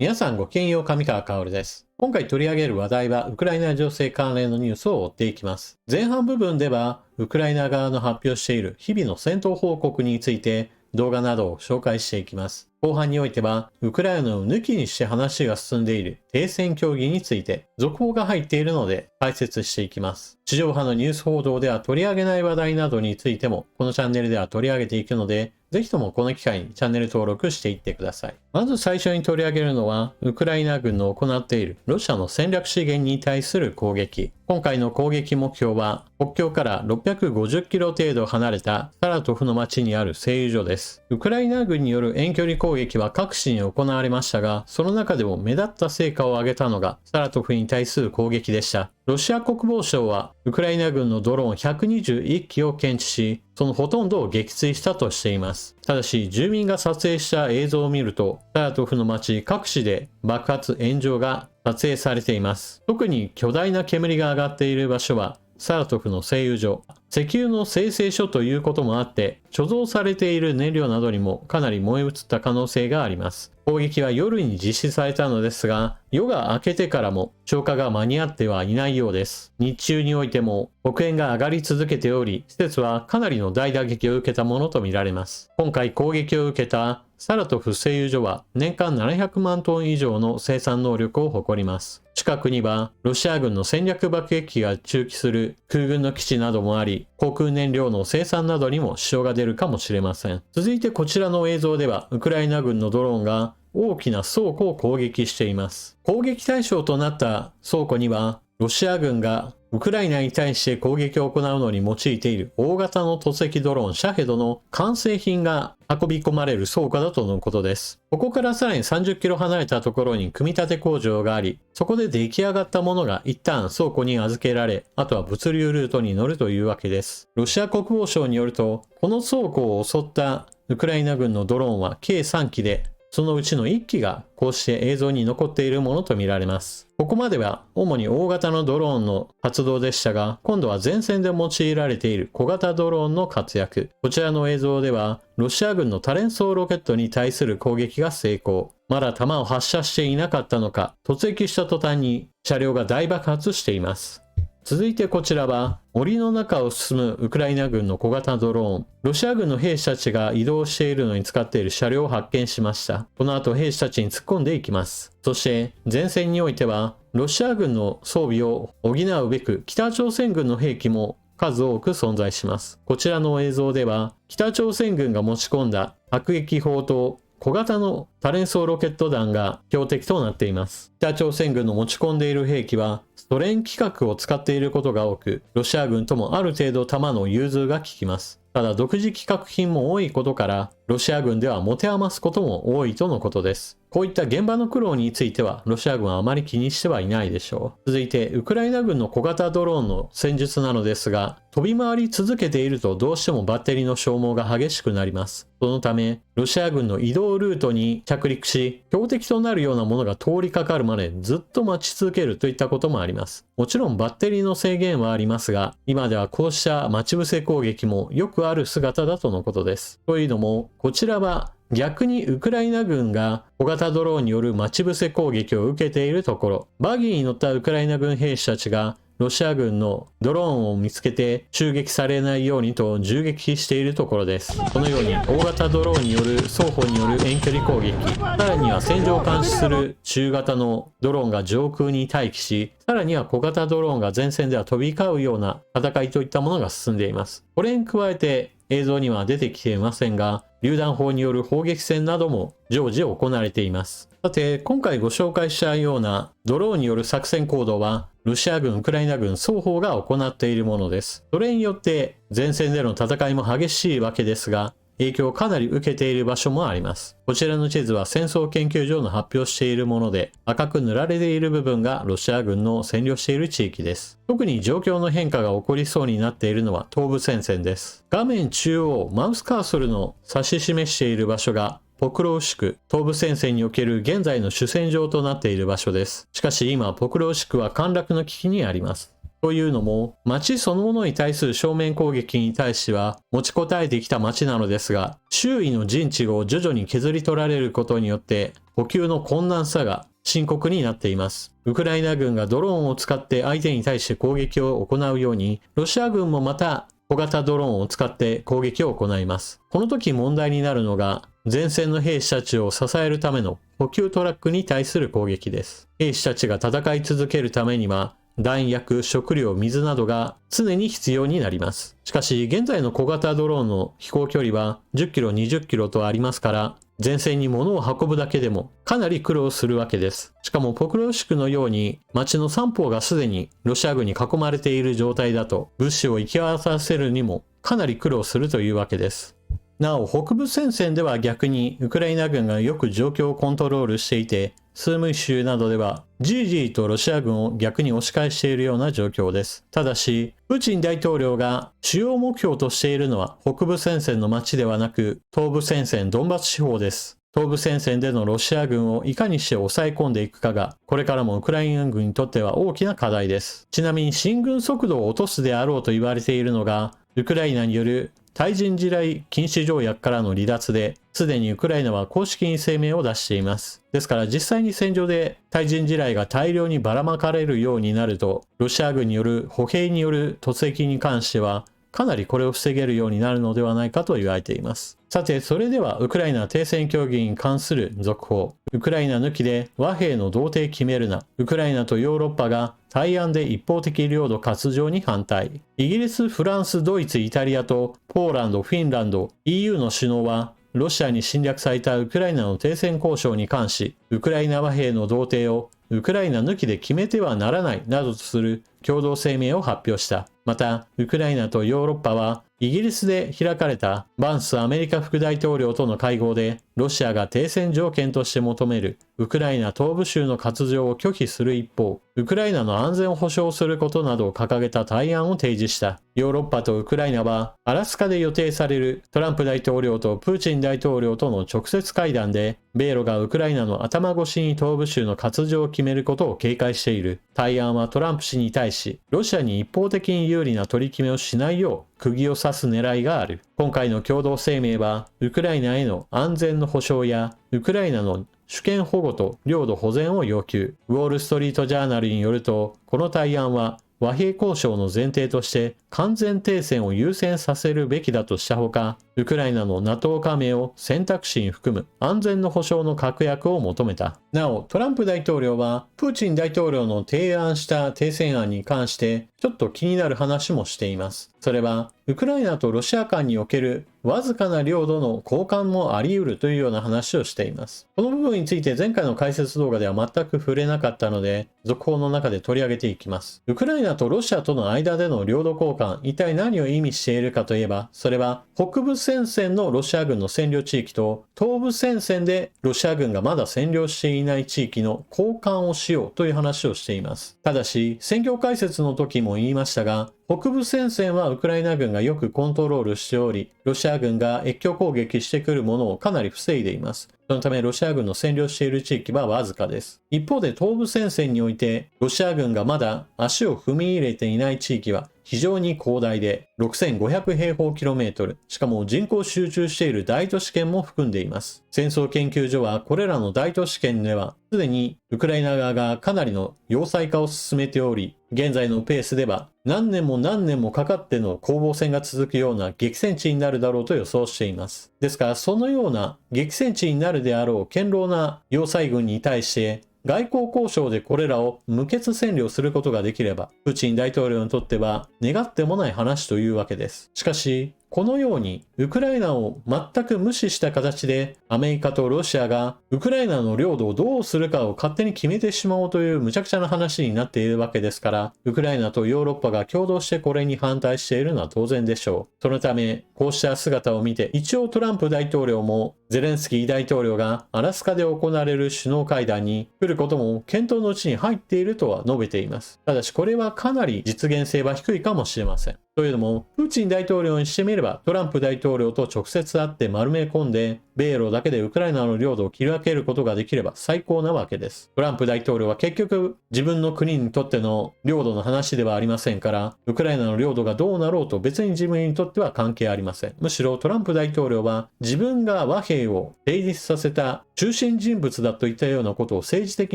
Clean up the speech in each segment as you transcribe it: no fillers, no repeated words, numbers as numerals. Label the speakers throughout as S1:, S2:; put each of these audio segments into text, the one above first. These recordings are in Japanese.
S1: 皆さんごきげんよう、上川薫です。今回取り上げる話題はウクライナ情勢関連のニュースを追っていきます。前半部分ではウクライナ側の発表している日々の戦闘報告について動画などを紹介していきます。後半においてはウクライナを抜きにして話が進んでいる停戦協議について続報が入っているので解説していきます。地上波のニュース報道では取り上げない話題などについてもこのチャンネルでは取り上げていくので、ぜひともこの機会にチャンネル登録していってください。まず最初に取り上げるのは、ウクライナ軍の行っているロシアの戦略資源に対する攻撃。今回の攻撃目標は、国境から650キロ程度離れたサラトフの町にある製油所です。ウクライナ軍による遠距離攻撃は各地に行われましたが、その中でも目立った成果を上げたのがサラトフに対する攻撃でした。ロシア国防省は、ウクライナ軍のドローン121機を検知し、そのほとんどを撃墜したとしています。ただし、住民が撮影した映像を見ると、サラトフの町各地で爆発・炎上が撮影されています。特に巨大な煙が上がっている場所は、サラトフの製油所、石油の精製所ということもあって、貯蔵されている燃料などにもかなり燃え移った可能性があります。攻撃は夜に実施されたのですが、夜が明けてからも消火が間に合ってはいないようです。日中においても黒煙が上がり続けており、施設はかなりの大打撃を受けたものとみられます。今回攻撃を受けたサラトフ製油所は年間700万トン以上の生産能力を誇ります。近くにはロシア軍の戦略爆撃機が駐機する空軍の基地などもあり、航空燃料の生産などにも支障が出るかもしれません。続いてこちらの映像では、ウクライナ軍のドローンが大きな倉庫を攻撃しています。攻撃対象となった倉庫には、ロシア軍がウクライナに対して攻撃を行うのに用いている大型の突撃ドローンシャヘドの完成品が運び込まれる倉庫だとのことです。ここからさらに30キロ離れたところに組み立て工場があり、そこで出来上がったものが一旦倉庫に預けられ、あとは物流ルートに乗るというわけです。ロシア国防省によると、この倉庫を襲ったウクライナ軍のドローンは計3機で、そのうちの1機がこうして映像に残っているものとみられます。ここまでは主に大型のドローンの活動でしたが、今度は前線で用いられている小型ドローンの活躍。こちらの映像では、ロシア軍の多連装ロケットに対する攻撃が成功。まだ弾を発射していなかったのか、突撃した途端に車両が大爆発しています。続いてこちらは森の中を進むウクライナ軍の小型ドローン。ロシア軍の兵士たちが移動しているのに使っている車両を発見しました。この後兵士たちに突っ込んでいきます。そして前線においてはロシア軍の装備を補うべく北朝鮮軍の兵器も数多く存在します。こちらの映像では北朝鮮軍が持ち込んだ迫撃砲と小型の多連装ロケット弾が標的となっています。北朝鮮軍の持ち込んでいる兵器はソ連規格を使っていることが多く、ロシア軍ともある程度弾の融通が利きます。ただ独自規格品も多いことから、ロシア軍では持て余すことも多いとのことです。こういった現場の苦労については、ロシア軍はあまり気にしてはいないでしょう。続いて、ウクライナ軍の小型ドローンの戦術なのですが、飛び回り続けているとどうしてもバッテリーの消耗が激しくなります。そのため、ロシア軍の移動ルートに着陸し、標的となるようなものが通りかかるまでずっと待ち続けるといったこともあります。もちろんバッテリーの制限はありますが、今ではこうした待ち伏せ攻撃もよくある姿だとのことです。というのも、こちらは逆にウクライナ軍が小型ドローンによる待ち伏せ攻撃を受けているところ、バギーに乗ったウクライナ軍兵士たちがロシア軍のドローンを見つけて襲撃されないようにと銃撃しているところです。このように大型ドローンによる双方による遠距離攻撃、さらには戦場を監視する中型のドローンが上空に待機し、さらには小型ドローンが前線では飛び交うような戦いといったものが進んでいます。これに加えて映像には出てきていませんが、榴弾砲による砲撃戦なども常時行われています。さて、今回ご紹介したようなドローンによる作戦行動は、ロシア軍、ウクライナ軍双方が行っているものです。それによって前線での戦いも激しいわけですが、影響をかなり受けている場所もあります。こちらの地図は戦争研究所の発表しているもので、赤く塗られている部分がロシア軍の占領している地域です。特に状況の変化が起こりそうになっているのは東部戦線です。画面中央、マウスカーソルの指し示している場所がポクロウシク、東部戦線における現在の主戦場となっている場所です。しかし今、ポクロウシクは陥落の危機にあります。というのも、町そのものに対する正面攻撃に対しては持ちこたえてきた町なのですが、周囲の陣地を徐々に削り取られることによって補給の困難さが深刻になっています。ウクライナ軍がドローンを使って相手に対して攻撃を行うように、ロシア軍もまた小型ドローンを使って攻撃を行います。この時問題になるのが、前線の兵士たちを支えるための補給トラックに対する攻撃です。兵士たちが戦い続けるためには、弾薬、食料、水などが常に必要になります。しかし、現在の小型ドローンの飛行距離は10キロ、20キロとありますから、前線に物を運ぶだけでもかなり苦労するわけです。しかもポクロフシクのように町の三方がすでにロシア軍に囲まれている状態だと、物資を行き渡らせるにもかなり苦労するというわけです。なお、北部戦線では逆にウクライナ軍がよく状況をコントロールしていて、スームイ州などではじりじりとロシア軍を逆に押し返しているような状況です。ただし、プーチン大統領が主要目標としているのは北部戦線の町ではなく、東部戦線ドンバス地方です。東部戦線でのロシア軍をいかにして抑え込んでいくかが、これからもウクライナ軍にとっては大きな課題です。ちなみに進軍速度を落とすであろうと言われているのが、ウクライナによる対人地雷禁止条約からの離脱で、すでにウクライナは公式に声明を出しています。ですから実際に戦場で対人地雷が大量にばらまかれるようになると、ロシア軍による歩兵による突撃に関しては、かなりこれを防げるようになるのではないかと言われています。さて、それではウクライナ停戦協議に関する続報。ウクライナ抜きで和平の同定決めるな。ウクライナとヨーロッパが対岸で一方的領土割譲に反対。イギリス、フランス、ドイツ、イタリアとポーランド、フィンランド、EU の首脳はロシアに侵略されたウクライナの停戦交渉に関し、ウクライナ和平の同定をウクライナ抜きで決めてはならないなどとする共同声明を発表した。また、ウクライナとヨーロッパはイギリスで開かれたバンスアメリカ副大統領との会合で、ロシアが停戦条件として求めるウクライナ東部州の割譲を拒否する一方、ウクライナの安全を保障することなどを掲げた対案を提示した。ヨーロッパとウクライナはアラスカで予定されるトランプ大統領とプーチン大統領との直接会談で、米ロがウクライナの頭越しに東部州の割譲を決めることを警戒している。対案はトランプ氏に対し、ロシアに一方的に有利な取り決めをしないよう釘を刺す狙いがある。今回の共同声明は、ウクライナへの安全の保障や、ウクライナの主権保護と領土保全を要求。ウォール・ストリート・ジャーナルによると、この対案は、和平交渉の前提として完全停戦を優先させるべきだとしたほか、ウクライナの NATO 加盟を選択肢に含む安全の保障の確約を求めた。なお、トランプ大統領はプーチン大統領の提案した停戦案に関してちょっと気になる話もしています。それは、ウクライナとロシア間におけるわずかな領土の交換もあり得るというような話をしています。この部分について前回の解説動画では全く触れなかったので、続報の中で取り上げていきます。ウクライナとロシアとの間での領土交換、一体何を意味しているかといえば、それは北部戦線のロシア軍の占領地域と東部戦線でロシア軍がまだ占領していない地域の交換をしようという話をしています。ただし、戦況解説の時も言いましたが、北部戦線はウクライナ軍がよくコントロールしており、ロシア軍が越境攻撃してくるものをかなり防いでいます。そのためロシア軍の占領している地域はわずかです。一方で東部戦線において、ロシア軍がまだ足を踏み入れていない地域は非常に広大で6500平方キロメートル、しかも人口集中している大都市圏も含んでいます。戦争研究所はこれらの大都市圏ではすでにウクライナ側がかなりの要塞化を進めており、現在のペースでは何年も何年もかかっての攻防戦が続くような激戦地になるだろうと予想しています。ですからそのような激戦地になるであろう堅牢な要塞軍に対して外交交渉でこれらを無血占領することができれば、プーチン大統領にとっては願ってもない話というわけです。しかし、このようにウクライナを全く無視した形でアメリカとロシアがウクライナの領土をどうするかを勝手に決めてしまおうという無茶苦茶な話になっているわけですから、ウクライナとヨーロッパが共同してこれに反対しているのは当然でしょう。そのため、こうした姿を見て一応トランプ大統領もゼレンスキー大統領がアラスカで行われる首脳会談に来ることも検討のうちに入っているとは述べています。ただしこれはかなり実現性は低いかもしれません。というのも、プーチン大統領にしてみれば、トランプ大統領と直接会って丸め込んで、米ロだけでウクライナの領土を切り分けることができれば最高なわけです。トランプ大統領は結局、自分の国にとっての領土の話ではありませんから、ウクライナの領土がどうなろうと別に自分にとっては関係ありません。むしろトランプ大統領は自分が和平を成立させた中心人物だといったようなことを政治的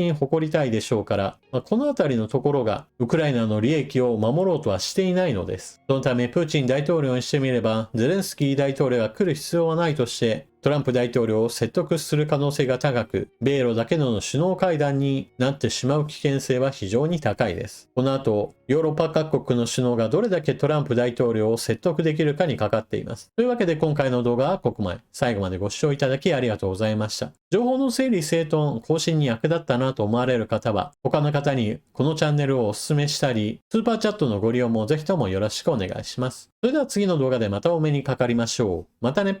S1: に誇りたいでしょうから、このあたりのところがウクライナの利益を守ろうとはしていないのです。そのためプーチン大統領にしてみれば、ゼレンスキー大統領が来る必要はないとして、トランプ大統領を説得する可能性が高く、米ロだけの首脳会談になってしまう危険性は非常に高いです。この後、ヨーロッパ各国の首脳がどれだけトランプ大統領を説得できるかにかかっています。というわけで今回の動画はここまで。最後までご視聴いただきありがとうございました。情報の整理整頓、更新に役立ったなと思われる方は、他の方にこのチャンネルをお勧めしたり、スーパーチャットのご利用もぜひともよろしくお願いします。それでは次の動画でまたお目にかかりましょう。またね。